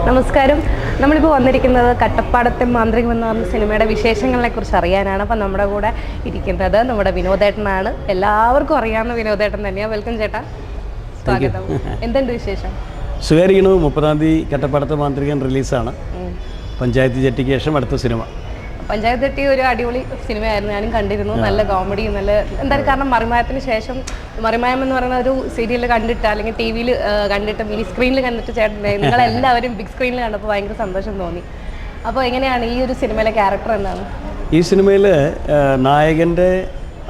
നമസ്കാരം. നമ്മളിപ്പോൾ വന്നിരിക്കുന്നത് കട്ടപ്പാടത്തെ മാന്ത്രികം എന്ന് പറഞ്ഞ സിനിമയുടെ വിശേഷങ്ങളെ കുറിച്ച് അറിയാനാണ്. അപ്പം നമ്മുടെ കൂടെ ഇരിക്കുന്നത് നമ്മുടെ വിനോദേട്ടനാണ്. എല്ലാവർക്കും അറിയാവുന്ന വിനോദേട്ടൻ തന്നെയാണ്. വെൽക്കം ചേട്ടാ, സ്വാഗതം. എന്തുണ്ട് വിശേഷം? സുഖായിരിക്കണു. 30-ാം തീയതി കട്ടപ്പാടത്തെ മാന്ത്രികൻ റിലീസാണ്. പഞ്ചായത്ത് ജെട്ടിക്ക് ശേഷം അടുത്ത സിനിമ. പഞ്ചായത്ത് ജെട്ടി ഒരു അടിപൊളി സിനിമയായിരുന്നു, ഞാനും കണ്ടിരുന്നു. നല്ല കോമഡി, നല്ല എന്തായാലും കാരണം മറിമായത്തിന് ശേഷം മറിമായം എന്ന് പറയുന്ന ഒരു സീരിയൽ കണ്ടിട്ട് അല്ലെങ്കിൽ ടി വിയിൽ കണ്ടിട്ട് മിനി സ്ക്രീനിൽ കണ്ടിട്ട് ചേട്ടൻ നിങ്ങളെല്ലാവരും ബിഗ് സ്ക്രീനിൽ കണ്ടപ്പോൾ ഭയങ്കര സന്തോഷം തോന്നി. അപ്പോൾ എങ്ങനെയാണ് ഈ ഒരു സിനിമയിലെ ക്യാരക്ടർ എന്താണ്? ഈ സിനിമയിൽ നായകൻ്റെ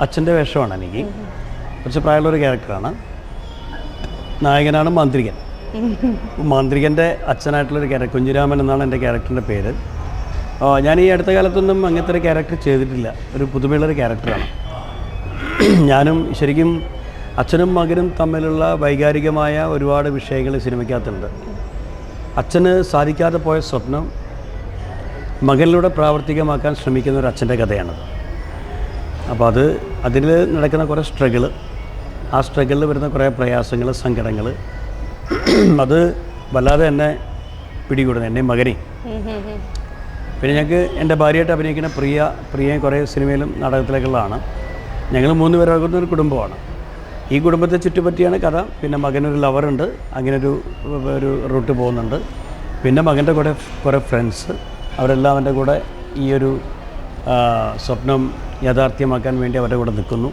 അച്ഛൻ്റെ വേഷമാണ്. എനിക്ക് കുറച്ച് പ്രായമുള്ളൊരു ക്യാരക്ടറാണ്. നായകനാണ് മാന്ത്രികൻ. മാന്ത്രികൻ്റെ അച്ഛനായിട്ടുള്ളൊരു ക്യാരക്ടർ കുഞ്ഞിരാമൻ എന്നാണ് എൻ്റെ ക്യാരക്ടറിൻ്റെ പേര്. ഞാൻ ഈ അടുത്ത കാലത്തൊന്നും അങ്ങനത്തെ ഒരു ക്യാരക്ടർ ചെയ്തിട്ടില്ല. ഒരു പുതുമയുള്ളൊരു ക്യാരക്ടറാണ്. ഞാനും ശരിക്കും അച്ഛനും മകനും തമ്മിലുള്ള വൈകാരികമായ ഒരുപാട് വിഷയങ്ങൾ സിനിമയ്ക്കകത്തുണ്ട്. അച്ഛന് സാധിക്കാതെ പോയ സ്വപ്നം മകനിലൂടെ പ്രാവർത്തികമാക്കാൻ ശ്രമിക്കുന്ന ഒരു അച്ഛൻ്റെ കഥയാണ്. അപ്പോൾ അതിൽ നടക്കുന്ന കുറേ സ്ട്രഗിള്, ആ സ്ട്രഗിളിൽ വരുന്ന കുറേ പ്രയാസങ്ങൾ, സങ്കടങ്ങൾ, അത് വല്ലാതെ എന്നെ പിടികൂടുന്നു, എന്നെ മകനെയും. പിന്നെ ഞങ്ങൾക്ക് എൻ്റെ ഭാര്യയായിട്ട് അഭിനയിക്കുന്ന പ്രിയയും കുറേ സിനിമയിലും നാടകത്തിലേക്കുള്ളതാണ്. ഞങ്ങൾ 3 പേരാകുന്ന ഒരു കുടുംബമാണ്. ഈ കുടുംബത്തെ ചുറ്റുപറ്റിയാണ് കഥ. പിന്നെ മകനൊരു ലവറുണ്ട്, അങ്ങനൊരു റൂട്ട് പോകുന്നുണ്ട്. പിന്നെ മകൻ്റെ കൂടെ കുറേ ഫ്രണ്ട്സ്, അവരെല്ലാം അവൻ്റെ കൂടെ ഈ ഒരു സ്വപ്നം യാഥാർത്ഥ്യമാക്കാൻ വേണ്ടി അവരുടെ കൂടെ നിൽക്കുന്നു.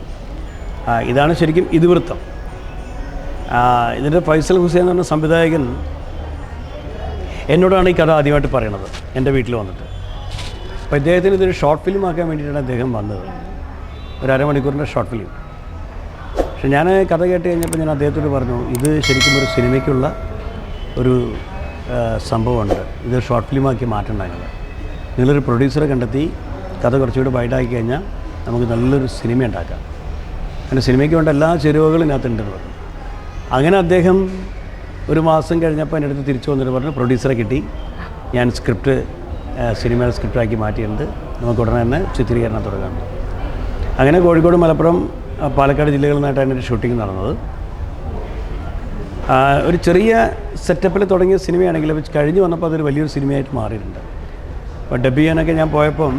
ഇതാണ് ശരിക്കും ഇതിവൃത്തം. ഇതിൻ്റെ ഫൈസൽ ഹുസൈൻ എന്ന് പറഞ്ഞ സംവിധായകൻ എന്നോടാണ് ഈ കഥ ആദ്യമായിട്ട് പറയണത്, എൻ്റെ വീട്ടിൽ വന്നിട്ട്. അപ്പോൾ ഇദ്ദേഹത്തിന് ഇതൊരു ഷോർട്ട് ഫിലിം ആക്കാൻ വേണ്ടിയിട്ടാണ് അദ്ദേഹം വന്നത്, ഒരു അരമണിക്കൂറിൻ്റെ ഷോർട്ട് ഫിലിം. പക്ഷെ ഞാൻ കഥ കേട്ട് കഴിഞ്ഞപ്പോൾ ഞാൻ അദ്ദേഹത്തോട് പറഞ്ഞു, ഇത് ശരിക്കും ഒരു സിനിമയ്ക്കുള്ള ഒരു സംഭവമുണ്ട്, ഇത് ഷോർട്ട് ഫിലിമാക്കി മാറ്റേണ്ടത്. നിങ്ങളൊരു പ്രൊഡ്യൂസറെ കണ്ടെത്തി കഥ കുറച്ചുകൂടി വൈഡാക്കി കഴിഞ്ഞാൽ നമുക്ക് നല്ലൊരു സിനിമ ഉണ്ടാക്കാം. അങ്ങനെ സിനിമയ്ക്ക് വേണ്ട എല്ലാ ചേരുവകളും ഇതിനകത്തുണ്ടെന്ന് പറഞ്ഞു. അങ്ങനെ അദ്ദേഹം ഒരു മാസം കഴിഞ്ഞപ്പോൾ എൻ്റെ അടുത്ത് തിരിച്ചു വന്നിട്ട് പറഞ്ഞു, പ്രൊഡ്യൂസറെ കിട്ടി, ഞാൻ സിനിമയുടെ സ്ക്രിപ്റ്റാക്കി മാറ്റിയിട്ടുണ്ട്, നമുക്ക് ഉടനെ തന്നെ ചിത്രീകരണം തുടങ്ങാം. അങ്ങനെ കോഴിക്കോട്, മലപ്പുറം, പാലക്കാട് ജില്ലകളിൽ നിന്നായിട്ടാണ് എൻ്റെ ഷൂട്ടിംഗ് നടന്നത്. ഒരു ചെറിയ സെറ്റപ്പിൽ തുടങ്ങിയ സിനിമയാണെങ്കിൽ കഴിഞ്ഞ് വന്നപ്പോൾ അതൊരു വലിയൊരു സിനിമയായിട്ട് മാറിയിട്ടുണ്ട്. അപ്പോൾ ഡബ് ചെയ്യാനൊക്കെ ഞാൻ പോയപ്പം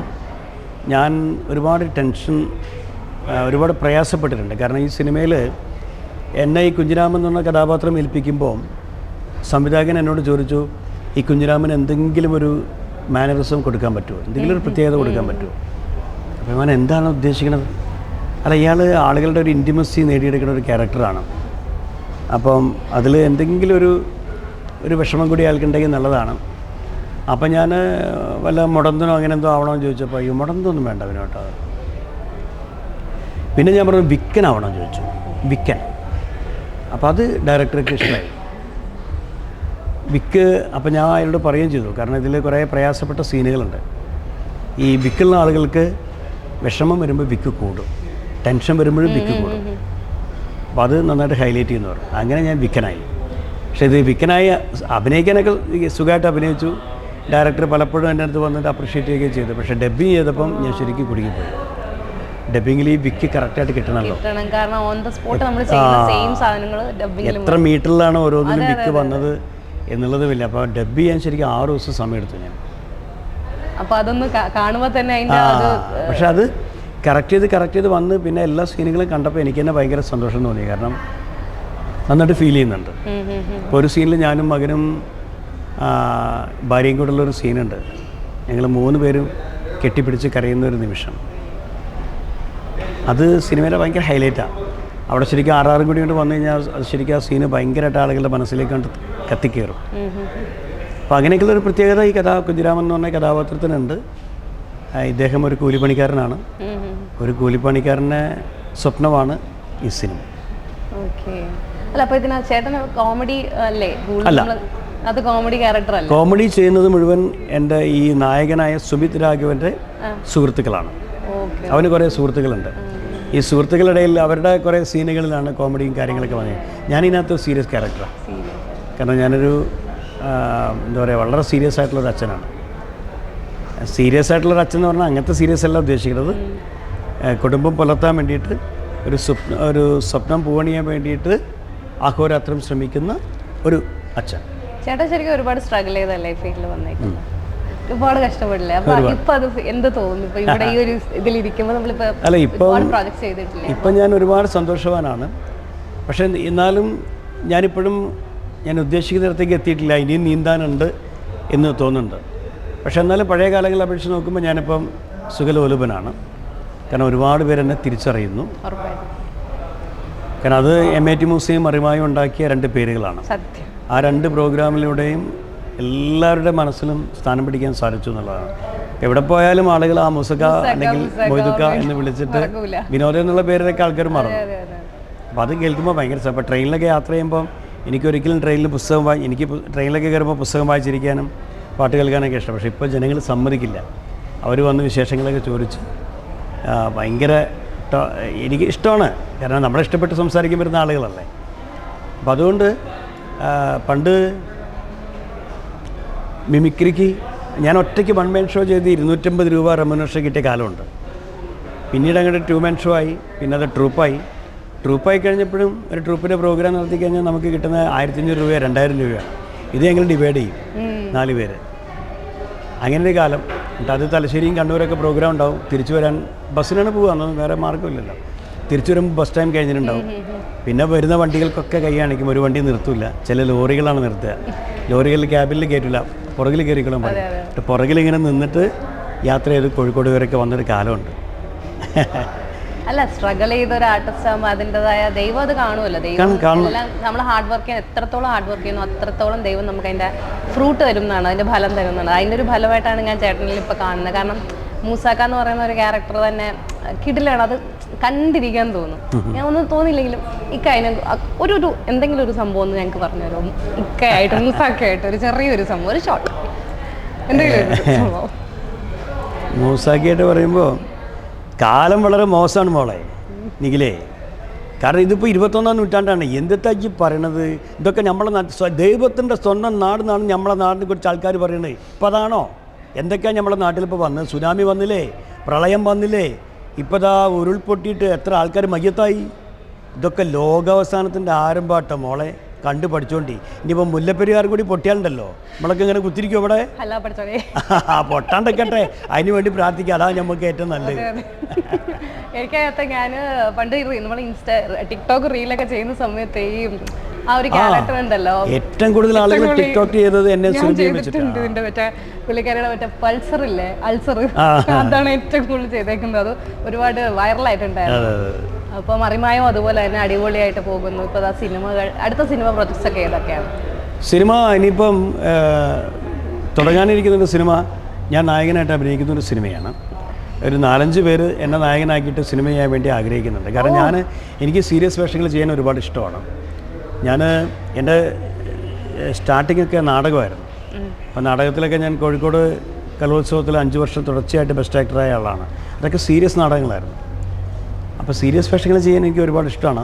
ഞാൻ ഒരുപാട് ടെൻഷൻ, ഒരുപാട് പ്രയാസപ്പെട്ടിട്ടുണ്ട്. കാരണം ഈ സിനിമയിൽ എന്നെ ഈ കുഞ്ഞിരാമൻ എന്ന് പറഞ്ഞ കഥാപാത്രം ഏൽപ്പിക്കുമ്പോൾ സംവിധായകൻ എന്നോട് ചോദിച്ചു, ഈ കുഞ്ഞിരാമന് എന്തെങ്കിലും ഒരു മാനറിസം കൊടുക്കാൻ പറ്റുമോ, എന്തെങ്കിലും ഒരു പ്രത്യേകത കൊടുക്കാൻ പറ്റുമോ? അപ്പോൾ ഞാൻ എന്താണ് ഉദ്ദേശിക്കുന്നത്? അല്ല, ഇയാൾ ആളുകളുടെ ഒരു ഇൻറ്റിമസി നേടിയെടുക്കുന്ന ഒരു ക്യാരക്ടറാണ്. അപ്പം അതിൽ എന്തെങ്കിലും ഒരു വിഷമം കൂടി അയാൾക്കുണ്ടെങ്കിൽ നല്ലതാണ്. അപ്പം ഞാൻ വല്ല മുടന്തനോ അങ്ങനെ എന്തോ ആവണമെന്ന് ചോദിച്ചപ്പോൾ ഈ മുടന്തൊന്നും വേണ്ട അവനോട്ടോ. പിന്നെ ഞാൻ പറഞ്ഞു വിക്കനാവണമെന്ന് ചോദിച്ചു, വിക്കൻ. അപ്പോൾ അത് ഡയറക്ടർക്ക് ഇഷ്ടമായി, വിക്ക്. അപ്പോൾ ഞാൻ അയാളോട് പറയുകയും ചെയ്തു, കാരണം ഇതിൽ കുറേ പ്രയാസപ്പെട്ട സീനുകളുണ്ട്. ഈ വിക്കുള്ള ആളുകൾക്ക് വിഷമം വരുമ്പോൾ വിക്ക് കൂടും, ടെൻഷൻ വരുമ്പോഴും വിക്ക് കൂടും. അപ്പോൾ അത് നന്നായിട്ട് ഹൈലൈറ്റ് ചെയ്യുന്നു പറഞ്ഞു. അങ്ങനെ ഞാൻ വിക്കനായി. പക്ഷേ ഇത് വിക്കനായി അഭിനയിക്കാനൊക്കെ സുഖമായിട്ട് അഭിനയിച്ചു. ഡയറക്ടർ പലപ്പോഴും എൻ്റെ അടുത്ത് വന്നിട്ട് അപ്രിഷ്യേറ്റ് ചെയ്യുകയും ചെയ്തു. പക്ഷേ ഡബ്ബിങ് ചെയ്തപ്പം ഞാൻ ശരിക്കും കുടുങ്ങിപ്പോയി. ഡബ്ബിങ്ങിൽ ഈ വിക്ക് കറക്റ്റായിട്ട് കിട്ടണമല്ലോ. എത്ര മീറ്ററിലാണ് ഓരോന്നിനും വിക്ക് വന്നത് എന്നുള്ളതുമില്ല. അപ്പോൾ ഡബ്ബ് ചെയ്യാൻ ശരിക്കും 6 ദിവസം സമയമെടുത്തു ഞാൻ. അപ്പോൾ അതൊന്ന് കാണുമ്പോൾ തന്നെ പക്ഷെ അത് കറക്റ്റ് ചെയ്ത് വന്ന് പിന്നെ എല്ലാ സീനുകളും കണ്ടപ്പോൾ എനിക്ക് തന്നെ ഭയങ്കര സന്തോഷം തോന്നി. കാരണം നന്നായിട്ട് ഫീൽ ചെയ്യുന്നുണ്ട്. ഇപ്പോൾ ഒരു സീനിൽ ഞാനും മകനും ഭാര്യയും കൂടെ ഉള്ളൊരു സീനുണ്ട്. ഞങ്ങൾ 3 പേരും കെട്ടിപ്പിടിച്ച് കരയുന്ന ഒരു നിമിഷം. അത് സിനിമയിലെ ഭയങ്കര ഹൈലൈറ്റാണ്. അവിടെ ശരിക്കും ആറാറും കൂടി കൊണ്ട് വന്നു കഴിഞ്ഞാൽ അത് ശരിക്കും ആ സീന് ഭയങ്കരമായിട്ട് ആളുകളുടെ മനസ്സിലേക്ക് കൊണ്ട് കത്തിക്കയറും. അപ്പോൾ അങ്ങനെയൊക്കെയുള്ളൊരു പ്രത്യേകത ഈ കുഞ്ഞിരാമൻ എന്ന് പറഞ്ഞ കഥാപാത്രത്തിനുണ്ട്. ഇദ്ദേഹം ഒരു കൂലിപ്പണിക്കാരനാണ്. ഒരു കൂലിപ്പണിക്കാരൻ്റെ സ്വപ്നമാണ് ഈ സിനിമ. കോമഡി ചെയ്യുന്നത് മുഴുവൻ എൻ്റെ ഈ നായകനായ സുമിത് രാഘവൻ്റെ സുഹൃത്തുക്കളാണ്. അവന് കുറേ സുഹൃത്തുക്കളുണ്ട്. ഈ സുഹൃത്തുക്കളുടെയിൽ അവരുടെ കുറേ സീനുകളിലാണ് കോമഡിയും കാര്യങ്ങളൊക്കെ വന്നത്. ഞാനിതിനകത്ത് സീരിയസ് ക്യാരക്ടറാണ്. കാരണം ഞാനൊരു എന്താ പറയുക, വളരെ സീരിയസ് ആയിട്ടുള്ളൊരു അച്ഛനാണ്. സീരിയസ് ആയിട്ടുള്ളൊരു അച്ഛൻ എന്ന് പറഞ്ഞാൽ അങ്ങനത്തെ സീരിയസ് അല്ല ഉദ്ദേശിക്കുന്നത്. കുടുംബം പുലർത്താൻ വേണ്ടിയിട്ട് ഒരു സ്വപ്നം പൂവണിയാൻ വേണ്ടിയിട്ട് അഹോരാത്രം ശ്രമിക്കുന്ന ഒരു അച്ഛൻ. ചേട്ടൻ ശരിക്കും ഒരുപാട് സ്ട്രഗിൾ ചെയ്തല്ലേ ഈ ഫീൽഡിൽ വന്നേക്കുന്നത്, ഒരുപാട് കഷ്ടപ്പെടില്ലേ? അപ്പൊ ഇപ്പൊ അത് എന്ത് തോന്നുന്നു ഇപ്പൊ ഇവിടെ ഈ ഒരു ഇതിലിരിക്കുമ്പോൾ നമ്മളിപ്പോ ഒരുപാട് പ്രോജക്ട്സ് ചെയ്തിട്ടില്ലേ? ഇപ്പം ഞാൻ ഒരുപാട് സന്തോഷവാനാണ്. പക്ഷെ എന്നാലും ഞാനിപ്പോഴും ഞാൻ ഉദ്ദേശിക്കുന്നിടത്തേക്ക് എത്തിയിട്ടില്ല, ഇനിയും നീന്താനുണ്ട് എന്ന് തോന്നുന്നുണ്ട്. പക്ഷെ എന്നാലും പഴയ കാലങ്ങളെ അപേക്ഷിച്ച് നോക്കുമ്പോൾ ഞാനിപ്പം സുഖലോലുപനാണ്. കാരണം ഒരുപാട് പേരെന്നെ തിരിച്ചറിയുന്നു. കാരണം അത് MAT മ്യൂസിയം മറിമായും ഉണ്ടാക്കിയ 2 പേരുകളാണ്. ആ 2 പ്രോഗ്രാമിലൂടെയും എല്ലാവരുടെ മനസ്സിലും സ്ഥാനം പിടിക്കാൻ സാധിച്ചു എന്നുള്ളതാണ്. എവിടെ പോയാലും ആളുകൾ ആ മുസക്ക അല്ലെങ്കിൽ മൊയ്തുക്ക എന്ന് വിളിച്ചിട്ട് വിനോദം എന്നുള്ള പേരിലൊക്കെ ആൾക്കാർ മറന്നു. അപ്പോൾ അത് കേൾക്കുമ്പോൾ ഭയങ്കര അപ്പോൾ ട്രെയിനിലൊക്കെ യാത്ര ചെയ്യുമ്പോൾ എനിക്കൊരിക്കലും ട്രെയിനിൽ എനിക്ക് ട്രെയിനിലൊക്കെ കയറുമ്പോൾ പുസ്തകം വായിച്ചിരിക്കാനും പാട്ട് കേൾക്കാനൊക്കെ ഇഷ്ടം. പക്ഷേ ഇപ്പോൾ ജനങ്ങൾ സമ്മതിക്കില്ല. അവർ വന്ന് വിശേഷങ്ങളൊക്കെ ചോദിച്ച് ഭയങ്കര എനിക്ക് ഇഷ്ടമാണ്. കാരണം നമ്മളെ ഇഷ്ടപ്പെട്ട് സംസാരിക്കാൻ വരുന്ന ആളുകളല്ലേ. അപ്പം അതുകൊണ്ട് പണ്ട് മിമിക്രിക്ക് ഞാൻ ഒറ്റയ്ക്ക് 1 man ഷോ ചെയ്ത് 250 രൂപ റെമ്യൂണറേഷൻ കിട്ടിയ കാലമുണ്ട്. പിന്നീട് അങ്ങോട്ട് 2 man ഷോ ആയി, പിന്നെ അത് ട്രൂപ്പായി കഴിഞ്ഞപ്പോഴും ഒരു ട്രൂപ്പിൻ്റെ പ്രോഗ്രാം നടത്തി കഴിഞ്ഞാൽ നമുക്ക് കിട്ടുന്ന 1500 രൂപ 2000 രൂപയാണ്. ഇത് ഞങ്ങൾ ഡിവൈഡ് ചെയ്യും 4 പേര്. അങ്ങനെ ഒരു കാലം. എന്നിട്ട് അത് തലശ്ശേരിയും കണ്ണൂരൊക്കെ പ്രോഗ്രാം ഉണ്ടാവും. തിരിച്ചു വരാൻ ബസ്സിനാണ് പോകുക, അതൊന്നും വേറെ മാർഗ്ഗമില്ലല്ലോ. തിരിച്ചു വരുമ്പോൾ ബസ് ടൈം കഴിഞ്ഞിട്ടുണ്ടാവും. പിന്നെ വരുന്ന വണ്ടികൾക്കൊക്കെ കൈ കാണിക്കും, ഒരു വണ്ടി നിർത്തില്ല. ചില ലോറികളാണ് നിർത്തുക. ലോറികളിൽ ക്യാബിനിൽ കയറ്റില്ല, പുറകിൽ കയറിക്കോളും പറയും. പുറകിലിങ്ങനെ നിന്നിട്ട് യാത്ര ചെയ്ത് കോഴിക്കോട് വരെയൊക്കെ വന്നൊരു കാലമുണ്ട്. അല്ല, സ്ട്രഗിൾ ചെയ്ത ഒരു ആർട്ടിസ്റ്റ് ആകുമ്പോൾ അതിൻ്റെതായ ദൈവം അത് കാണുമല്ലോ. ദൈവം എല്ലാം നമ്മൾ ഹാർഡ് വർക്ക് ചെയ്യാൻ എത്രത്തോളം ഹാർഡ് വർക്ക് ചെയ്യുന്നു അത്രത്തോളം ദൈവം നമുക്ക് അതിൻ്റെ ഫ്രൂട്ട് തരുന്നതാണ്, അതിൻ്റെ ഫലം തരുന്നതാണ്. അതിൻ്റെ ഒരു ഫലമായിട്ടാണ് ഞാൻ ചേട്ടനിൽ ഇപ്പോൾ കാണുന്നത്. കാരണം മൂസാക്ക എന്ന് പറയുന്ന ഒരു ക്യാരക്ടർ തന്നെ കിടിലാണ്. അത് കണ്ടിരിക്കാൻ തോന്നും. ഞാൻ ഒന്നും തോന്നിയില്ലെങ്കിലും ഇക്കതിന് ഒരു എന്തെങ്കിലും ഒരു സംഭവം ഒന്ന് ഞങ്ങൾക്ക് പറഞ്ഞു തരും. ഇക്കയായിട്ട് മൂസാക്കയായിട്ട് ഒരു ചെറിയൊരു സംഭവം, ഒരു ഷോർട്ട് എന്തെങ്കിലും സംഭവം. മൂസാക്കയായിട്ട് പറയുമ്പോൾ കാലം വളരെ മോശമാണ് മോളെ നിഖിലേ. കാരണം ഇതിപ്പോൾ 21-ാം നൂറ്റാണ്ടാണ്. എന്തെത്താക്കി പറയണത്? ഇതൊക്കെ നമ്മളെ ദൈവത്തിൻ്റെ സ്വന്തം നാടെന്നാണ് നമ്മളെ നാടിനെ കുറിച്ച് ആൾക്കാർ പറയണത്. ഇപ്പോൾ അതാണോ? എന്തൊക്കെയാണ് നമ്മളെ നാട്ടിലിപ്പോൾ വന്നത്? സുനാമി വന്നില്ലേ, പ്രളയം വന്നില്ലേ, ഇപ്പോൾ ഇതാ ഉരുൾപൊട്ടിയിട്ട് എത്ര ആൾക്കാർ മയ്യത്തായി. ഇതൊക്കെ ലോകാവസാനത്തിൻ്റെ ആരംഭമാട്ടോ മോളെ, കണ്ടു പഠിച്ചോണ്ടി. ഇനിയിപ്പോൾ മുല്ലപ്പെരിയാർ കൂടി പൊട്ടിയാലുണ്ടല്ലോ നമ്മളൊക്കെ ഇങ്ങനെ കുത്തിരിക്കും അവിടെ. പൊട്ടാണ്ടൊക്കെ അതിന് വേണ്ടി പ്രാർത്ഥിക്കുക, അതാണ് നമുക്ക് ഏറ്റവും നല്ലത്. എനിക്കകത്ത് ഞാൻ പണ്ട് നമ്മൾ ടിക്ടോക്ക് റീലൊക്കെ ചെയ്യുന്ന സമയത്ത് ഈ ആ ഒരു ക്യാരക്ടർ ഉണ്ടല്ലോ, ഏറ്റവും കൂടുതൽ ആളുകൾ ടിക്ടോക്ക് ചെയ്തത് എന്നെ ചെയ്തിട്ടുണ്ട്. ഇതിന്റെ മറ്റേ പുള്ളിക്കാരുടെ മറ്റേ പൾസർ ഇല്ലേ, അൾസർ, അതാണ് ഏറ്റവും കൂടുതൽ ചെയ്തേക്കുന്നത്. അത് ഒരുപാട് വൈറലായിട്ടുണ്ടായിരുന്നു. അപ്പോൾ മറിമായും അതുപോലെ തന്നെ അടിപൊളിയായിട്ട് പോകുന്നു. ഇപ്പോൾ സിനിമകൾ, അടുത്ത സിനിമ പ്രൊജക്ട്സ് ഒക്കെ ഏതൊക്കെയാണ്? സിനിമ ഇനിയിപ്പം തുടങ്ങാനിരിക്കുന്നൊരു സിനിമ ഞാൻ നായകനായിട്ട് അഭിനയിക്കുന്ന ഒരു സിനിമയാണ്. ഒരു 4-5 പേര് എന്നെ നായകനാക്കിയിട്ട് സിനിമ ചെയ്യാൻ വേണ്ടി ആഗ്രഹിക്കുന്നുണ്ട്. കാരണം എനിക്ക് സീരിയസ് വേഷങ്ങൾ ചെയ്യാൻ ഒരുപാട് ഇഷ്ടമാണ്. ഞാൻ എൻ്റെ സ്റ്റാർട്ടിങ്ങൊക്കെ നാടകമായിരുന്നു. അപ്പോൾ നാടകത്തിലൊക്കെ ഞാൻ കോഴിക്കോട് കലോത്സവത്തിൽ 5 വർഷം തുടർച്ചയായിട്ട് ബെസ്റ്റ് ആക്ടറായ ആളാണ്. അതൊക്കെ സീരിയസ് നാടകങ്ങളായിരുന്നു. അപ്പോൾ സീരിയസ് വേഷങ്ങൾ ചെയ്യാൻ എനിക്ക് ഒരുപാട് ഇഷ്ടമാണ്.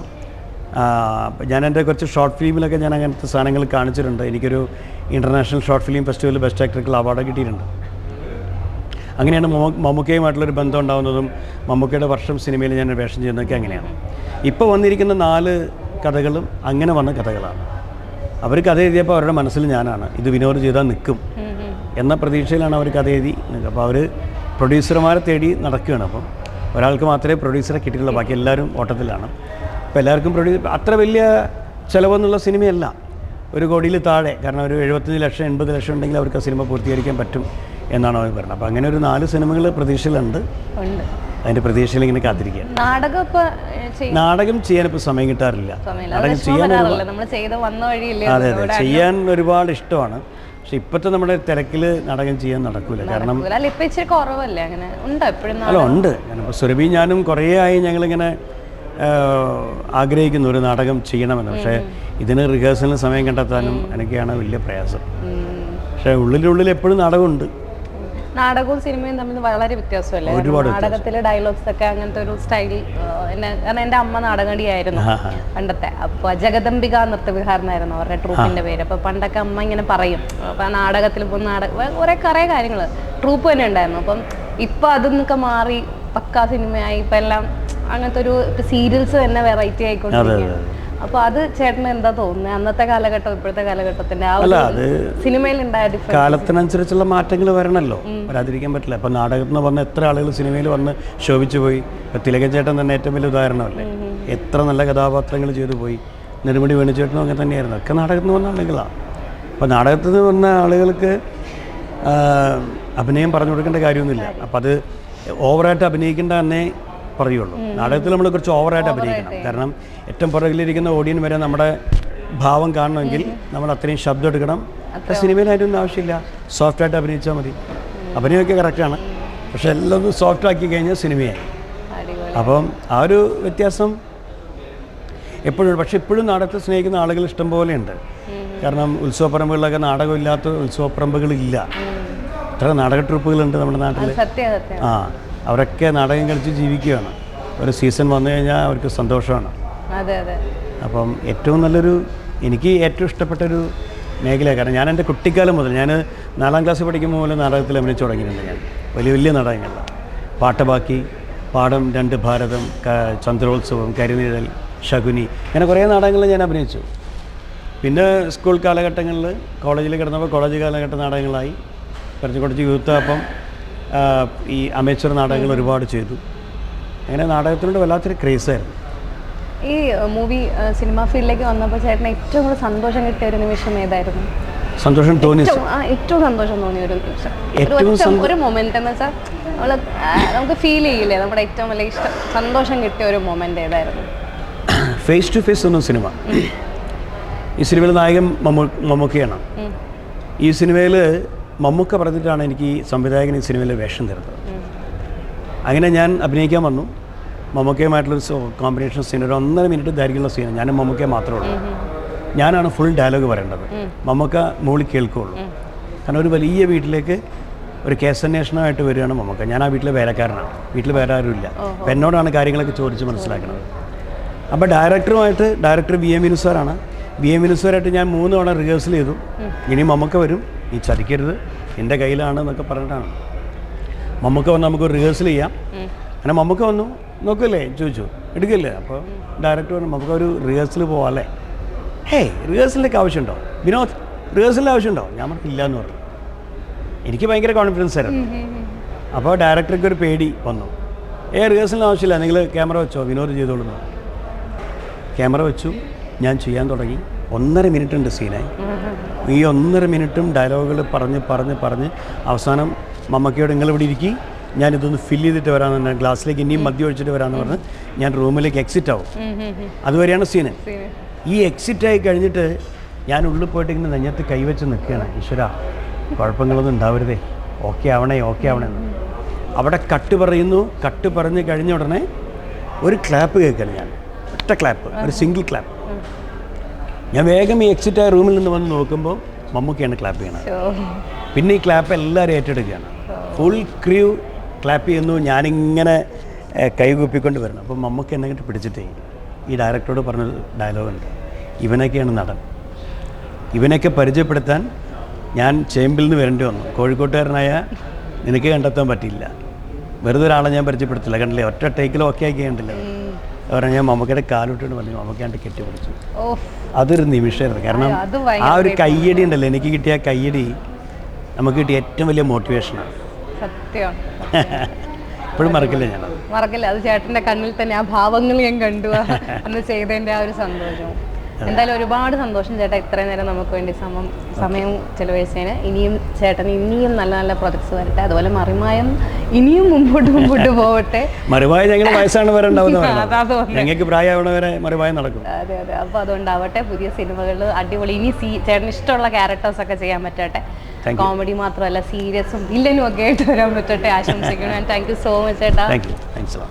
ഞാൻ എൻ്റെ കുറച്ച് ഷോർട്ട് ഫിലിമിലൊക്കെ ഞാൻ അങ്ങനത്തെ സാധനങ്ങൾ കാണിച്ചിട്ടുണ്ട്. എനിക്കൊരു ഇൻ്റർനാഷണൽ ഷോർട്ട് ഫിലിം ഫെസ്റ്റിവലിൽ ബെസ്റ്റ് ആക്ടർക്കുള്ള അവാർഡ് കിട്ടിയിട്ടുണ്ട്. അങ്ങനെയാണ് മമ്മൂക്കയുമായിട്ടുള്ളൊരു ബന്ധം ഉണ്ടാകുന്നതും മമ്മൂക്കയുടെ വർഷം സിനിമയിൽ ഞാൻ വേഷം ചെയ്യുന്നതൊക്കെ അങ്ങനെയാണ്. ഇപ്പോൾ വന്നിരിക്കുന്ന 4 കഥകളും അങ്ങനെ വന്ന കഥകളാണ്. അവർ കഥ എഴുതിയപ്പോൾ അവരുടെ മനസ്സിൽ ഞാനാണ്, ഇത് വിനോദ് ചെയ്താൽ നിൽക്കും എന്ന പ്രതീക്ഷയിലാണ് അവർ കഥ എഴുതി. അപ്പോൾ അവർ പ്രൊഡ്യൂസർമാരെ തേടി നടക്കുകയാണ്. അപ്പം ഒരാൾക്ക് മാത്രമേ പ്രൊഡ്യൂസറെ കിട്ടിയിട്ടുള്ളൂ, ബാക്കി എല്ലാവരും ഓട്ടത്തിലാണ്. അപ്പോൾ എല്ലാവർക്കും അത്ര വലിയ ചിലവെന്നുള്ള സിനിമയല്ല, 1 കോടിയിൽ താഴെ. കാരണം ഒരു 75 ലക്ഷം 80 ലക്ഷം ഉണ്ടെങ്കിൽ അവർക്ക് ആ സിനിമ പൂർത്തീകരിക്കാൻ പറ്റും എന്നാണ് അവർ പറയുന്നത്. അപ്പോൾ അങ്ങനെ ഒരു 4 സിനിമകൾ പ്രതീക്ഷയിലുണ്ട്. അതിൻ്റെ പ്രതീക്ഷയിൽ ഇങ്ങനെ കാത്തിരിക്കുക. നാടകം ചെയ്യാനിപ്പോൾ സമയം കിട്ടാറില്ല. നാടകം അതെ ചെയ്യാൻ ഒരുപാട് ഇഷ്ടമാണ്. പക്ഷെ ഇപ്പോഴത്തെ നമ്മുടെ തിരക്കിൽ നാടകം ചെയ്യാൻ നടക്കില്ല. കാരണം അല്ല ഉണ്ട്. ഞാനിപ്പോൾ സുരഭി ഞാനും കുറേ ആയി ഞങ്ങളിങ്ങനെ ആഗ്രഹിക്കുന്നു ഒരു നാടകം ചെയ്യണമെന്ന്. പക്ഷേ ഇതിന് റിഹേഴ്സലിന് സമയം കണ്ടെത്താനും എനിക്കാണ് വലിയ പ്രയാസം. പക്ഷേ ഉള്ളിലുള്ളിൽ എപ്പോഴും നാടകമുണ്ട്. നാടകവും സിനിമയും തമ്മിൽ വളരെ വ്യത്യാസമല്ലേ? നാടകത്തിലെ ഡയലോഗ്സ് ഒക്കെ അങ്ങനത്തെ ഒരു സ്റ്റൈൽ. കാരണം എൻ്റെ അമ്മ നാടകടിയായിരുന്നു പണ്ടത്തെ. അപ്പോൾ ജഗദംബിക നൃത്തവിഹാരനായിരുന്നു അവരുടെ ട്രൂപ്പിന്റെ പേര്. അപ്പോൾ പണ്ടൊക്കെ അമ്മ ഇങ്ങനെ പറയും. അപ്പോൾ ആ നാടകത്തിൽ കുറേ കാര്യങ്ങൾ ട്രൂപ്പ് തന്നെ ഉണ്ടായിരുന്നു. അപ്പം ഇപ്പം അതിന്നൊക്കെ മാറി പക്കാ സിനിമയായി. ഇപ്പം എല്ലാം അങ്ങനത്തെ ഒരു സീരിയൽസ് തന്നെ വെറൈറ്റി ആയിക്കൊണ്ടിരിക്കുകയാണ്. അപ്പോൾ അത് ചേട്ടന് എന്താ തോന്നുന്നത് അന്നത്തെ കാലഘട്ടം ഇപ്പോഴത്തെ കാലഘട്ടത്തിന്റെ ആ അല്ല, ഒരു അത് സിനിമയിലുണ്ടായ ഡിഫറൻസ്? കാലത്തിനനുസരിച്ചുള്ള മാറ്റങ്ങൾ വരണമല്ലോ, വരാതിരിക്കാൻ പറ്റില്ല. ഇപ്പം നാടകത്തിൽ നിന്ന് വന്ന എത്ര ആളുകൾ സിനിമയിൽ വന്ന് ശോഭിച്ചു പോയി. ഇപ്പം തിലകൻ ചേട്ടൻ തന്നെ ഏറ്റവും വലിയ ഉദാഹരണമല്ലേ. എത്ര നല്ല കഥാപാത്രങ്ങൾ ചെയ്തു പോയി. നെടുമുടി വേണുചേട്ടനും അങ്ങനെ തന്നെയായിരുന്നു. ഒക്കെ നാടകത്തിൽ നിന്ന് വന്ന ആളുകളാണ്. അപ്പോൾ നാടകത്തിൽ നിന്ന് വന്ന ആളുകൾക്ക് അഭിനയം പറഞ്ഞു കൊടുക്കേണ്ട കാര്യമൊന്നുമില്ല. അപ്പം അത് ഓവറായിട്ട് അഭിനയിക്കേണ്ട തന്നെ പറയുള്ളൂ. നാടകത്തിൽ നമ്മൾ കുറച്ച് ഓവറായിട്ട് അഭിനയിക്കണം. കാരണം ഏറ്റവും പുറകിലിരിക്കുന്ന ഓഡിയൻ വരെ നമ്മുടെ ഭാവം കാണണമെങ്കിൽ നമ്മൾ അത്രയും ശബ്ദം എടുക്കണം. സിനിമയിലായിട്ടൊന്നും ആവശ്യമില്ല, സോഫ്റ്റായിട്ട് അഭിനയിച്ചാൽ മതി. അഭിനയമൊക്കെ കറക്റ്റാണ്, പക്ഷെ എല്ലാം ഒന്ന് സോഫ്റ്റ് ആക്കി കഴിഞ്ഞാൽ സിനിമയായി. അപ്പം ആ ഒരു വ്യത്യാസം എപ്പോഴും. പക്ഷെ ഇപ്പോഴും നാടകത്തെ സ്നേഹിക്കുന്ന ആളുകൾ ഇഷ്ടം പോലെയുണ്ട്. കാരണം ഉത്സവപ്പറമ്പുകളിലൊക്കെ നാടകമില്ലാത്ത ഉത്സവപ്പറമ്പുകളില്ല. എത്ര നാടക ട്രിപ്പുകളുണ്ട് നമ്മുടെ നാട്ടിൽ. ആ, അവരൊക്കെ നാടകം കളിച്ച് ജീവിക്കുകയാണ്. ഒരു സീസൺ വന്നു കഴിഞ്ഞാൽ അവർക്ക് സന്തോഷമാണ്. അപ്പം ഏറ്റവും നല്ലൊരു, എനിക്ക് ഏറ്റവും ഇഷ്ടപ്പെട്ടൊരു മേഖല. കാരണം ഞാൻ എൻ്റെ കുട്ടിക്കാലം മുതൽ, ഞാൻ 4ാം ക്ലാസ്സിൽ പഠിക്കുമ്പോൾ മുതൽ നാടകത്തിൽ അഭിനയിച്ച് തുടങ്ങിയിട്ടുണ്ട്. ഞാൻ വലിയ വലിയ നാടകങ്ങളിലാണ്. പാട്ടബാക്കി, പാഠം 2, ഭാരതം, ചന്ദ്രോത്സവം, കരിനിഴൽ, ശകുനി, അങ്ങനെ കുറേ നാടകങ്ങൾ ഞാൻ അഭിനയിച്ചു. പിന്നെ സ്കൂൾ കാലഘട്ടങ്ങളിൽ കോളേജിൽ കിടന്നപ്പോൾ കോളേജ് കാലഘട്ട നാടകങ്ങളായി. കുറച്ച് യൂത്ത്, അപ്പം ഈ അമേച്ചർ നാടകങ്ങൾ ഒരുപാട് ചെയ്തു. അങ്ങനെ നാടകത്തിനോട് വല്ലാത്തൊരു ക്രേസായിരുന്നു. ഈ മൂവി സിനിമ ഫീൽഡിലേക്ക് വന്നപ്പോൾ ചേട്ടന് ഏറ്റവും കൂടുതൽ സന്തോഷം കിട്ടിയ ഒരു നിമിഷം ഏതായിരുന്നു? സന്തോഷം തോന്നി, ഏറ്റവും സന്തോഷം തോന്നിയ ഒരു നിമിഷം, ഒരു മൊമെന്റ് എന്ന് വെച്ചാൽ നമുക്ക് ഫീൽ ചെയ്യില്ലേ, നമ്മുടെ ഏറ്റവും വലിയ സന്തോഷം കിട്ടിയ ഒരു മൊമെന്റ് ഏതായിരുന്നു? ഫേസ് ടു ഫേസ് എന്ന സിനിമ. ഈ സിനിമയിൽ നായകൻ മമ്മൂക്കയാണ്. ഈ സിനിമയിൽ മമ്മൂക്ക പറഞ്ഞിട്ടാണ് എനിക്ക് ഈ സംവിധായകൻ ഈ സിനിമയിൽ വേഷം തരുന്നത്. അങ്ങനെ ഞാൻ അഭിനയിക്കാൻ വന്നു. മമ്മൂക്കയുമായിട്ടുള്ളൊരു കോമ്പിനേഷൻ സീൻ, ഒരു 1.5 മിനിറ്റ് ദൈർഘ്യമുള്ള സീൻ. ഞാനും മമ്മൂക്കയെ മാത്രമേ ഉള്ളൂ. ഞാനാണ് ഫുൾ ഡയലോഗ് പറയേണ്ടത്. മമ്മൂക്ക മുകളിൽ കേൾക്കുകയുള്ളൂ. കാരണം ഒരു വലിയ വീട്ടിലേക്ക് ഒരു കേസന്വേഷണമായിട്ട് വരികയാണ് മമ്മൂക്ക. ഞാൻ ആ വീട്ടിലെ വേലക്കാരനാണ്. വീട്ടിൽ വേറെ ആരുമില്ല. അപ്പം എന്നോടാണ് കാര്യങ്ങളൊക്കെ ചോദിച്ച് മനസ്സിലാക്കുന്നത്. അപ്പോൾ ഡയറക്ടർ വി എം വിനു സാറാണ്. വി എം വിനു സാറായിട്ട് ഞാൻ 3 തവണ റിഹേഴ്സൽ ചെയ്തു. ഇനി മമ്മൂക്ക വരും, നീ ചതിക്കരുത്, എൻ്റെ കയ്യിലാണ് എന്നൊക്കെ പറഞ്ഞിട്ടാണ് മമ്മൂക്ക വന്ന് നമുക്ക് റിഹേഴ്സൽ ചെയ്യാം. അങ്ങനെ മമ്മൂക്ക വന്നു, നോക്കില്ലേ ചോദിച്ചു, എടുക്കില്ലേ? അപ്പോൾ ഡയറക്ടർ പറഞ്ഞു, നമുക്ക് ഒരു റിഹേഴ്സൽ പോവാം അല്ലേ? ഹേയ്, റിഹേഴ്സലിലേക്ക് ആവശ്യമുണ്ടോ വിനോദ്? റിഹേഴ്സലിൻ്റെ ആവശ്യമുണ്ടോ? ഞാൻ പറഞ്ഞില്ല എന്ന് പറഞ്ഞു. എനിക്ക് ഭയങ്കര കോൺഫിഡൻസ് ആയിരുന്നു. അപ്പോൾ ഡയറക്ടർക്ക് ഒരു പേടി വന്നു. റിഹേഴ്സലിന് ആവശ്യമില്ല, നിങ്ങൾ ക്യാമറ വെച്ചോ, വിനോദ് ചെയ്തോളുന്നു. ക്യാമറ വെച്ചു, ഞാൻ ചെയ്യാൻ തുടങ്ങി. 1.5 മിനിറ്റ് ഉണ്ട് സീനായി. ഈ 1.5 മിനിറ്റും ഡയലോഗുകൾ പറഞ്ഞ് അവസാനം മമ്മക്കയോട് നിങ്ങൾ ഇവിടെ ഇരിക്കി, ഞാനിതൊന്ന് ഫില്ല് ചെയ്തിട്ട് വരാമെന്ന് പറഞ്ഞാൽ ഗ്ലാസ്സിലേക്ക് ഇനിയും മദ്യം ഒഴിച്ചിട്ട് വരാമെന്ന് പറഞ്ഞ് ഞാൻ റൂമിലേക്ക് എക്സിറ്റ് ആവും. അതുവരെയാണ് സീന്. ഈ എക്സിറ്റായി കഴിഞ്ഞിട്ട് ഞാൻ ഉള്ളിൽ പോയിട്ട് ഇങ്ങനെ നെഞ്ഞത്ത് കൈവച്ച് നിൽക്കുകയാണ്. ഈശ്വര, കുഴപ്പങ്ങളൊന്നും ഉണ്ടാവരുതേ, ഓക്കെ ആവണേ എന്ന്. അവിടെ കട്ട് പറഞ്ഞ് കഴിഞ്ഞ ഉടനെ ഒരു ക്ലാപ്പ് കേൾക്കണം. ഞാൻ ഒറ്റ ക്ലാപ്പ്, ഒരു സിംഗിൾ ക്ലാപ്പ്. ഞാൻ വേഗം ഈ എക്സിറ്റായ റൂമിൽ നിന്ന് വന്ന് നോക്കുമ്പോൾ മമ്മൂക്കയാണ് ക്ലാപ്പ് ചെയ്യണത്. പിന്നെ ഈ ക്ലാപ്പ് എല്ലാവരും ഏറ്റെടുക്കുകയാണ്. ഫുൾ ക്രൂ ക്ലാപ്പ് ചെയ്യുന്നു. ഞാനിങ്ങനെ കൈകൂപ്പിക്കൊണ്ട് വരണം. അപ്പം മമ്മൂക്ക എന്നെ കിട്ടി പിടിച്ചിട്ടേ ഈ ഡയറക്ടറോട് പറഞ്ഞൊരു ഡയലോഗുണ്ട്, ഇവനൊക്കെയാണ് നടൻ, ഇവനൊക്കെ പരിചയപ്പെടുത്താൻ ഞാൻ ചേമ്പിൽ നിന്ന് വരേണ്ടി വന്നു. കോഴിക്കോട്ടുകാരനായ നിനക്ക് കണ്ടെത്താൻ പറ്റിയില്ല, വെറുതെ ഒരാളെ ഞാൻ പരിചയപ്പെടുത്തില്ല, കണ്ടില്ലേ, ഒറ്റ ടേക്കിൽ ഓക്കെ ആക്കി കണ്ടില്ല. പറഞ്ഞാൽ ഞാൻ മമ്മൂക്കയുടെ കാലിട്ടിട്ട് പറഞ്ഞു, മമ്മൂക്കാണ്ട് കെട്ടിപ്പിടിച്ചു. അതൊരു നിമിഷമായിരുന്നു. കാരണം ആ ഒരു കയ്യടി ഉണ്ടല്ലോ, എനിക്ക് കിട്ടിയ കയ്യടി നമുക്ക് കിട്ടിയ ഏറ്റവും വലിയ മോട്ടിവേഷനാണ്. സത്യം, ഇപ്പോഴും മറക്കില്ല ഞാനത്. മറക്കില്ല. അത് ചേട്ടൻ്റെ കണ്ണിൽ തന്നെ ആ ഭാവങ്ങൾ ഞാൻ കണ്ടു അന്ന് ചെയ്തതിൻ്റെ ആ ഒരു സന്തോഷവും. എന്തായാലും ഒരുപാട് സന്തോഷം ചേട്ടാ, ഇത്രയും നേരം നമുക്ക് വേണ്ടി സമയം ചെലവഴിച്ചതിന്. ഇനിയും നല്ല നല്ല പ്രൊജക്ട്സ് വരട്ടെ. അതുപോലെ മറിമായം ഇനിയും മുമ്പോട്ട് പോവട്ടെ. മറിമായ ഞങ്ങൾ വയസ്സാണ് വരെ ഞങ്ങൾക്ക് പ്രായമാവണവരെ മറിമായ നടക്കും. അതെ. അപ്പോൾ അതുകൊണ്ടാവട്ടെ, പുതിയ സിനിമകൾ അടിപൊളി. ഇനി ചേട്ടന് ഇഷ്ടമുള്ള ക്യാരക്ടേഴ്സ് ഒക്കെ ചെയ്യാൻ പറ്റട്ടെ. കോമഡി മാത്രമല്ല, സീരിയസും വില്ലനും ഒക്കെ ആയിട്ട് വരാൻ പറ്റട്ടെ ആശംസിക്കുന്നു. താങ്ക് യു സോ മച്ച് ചേട്ടാ. Thank you.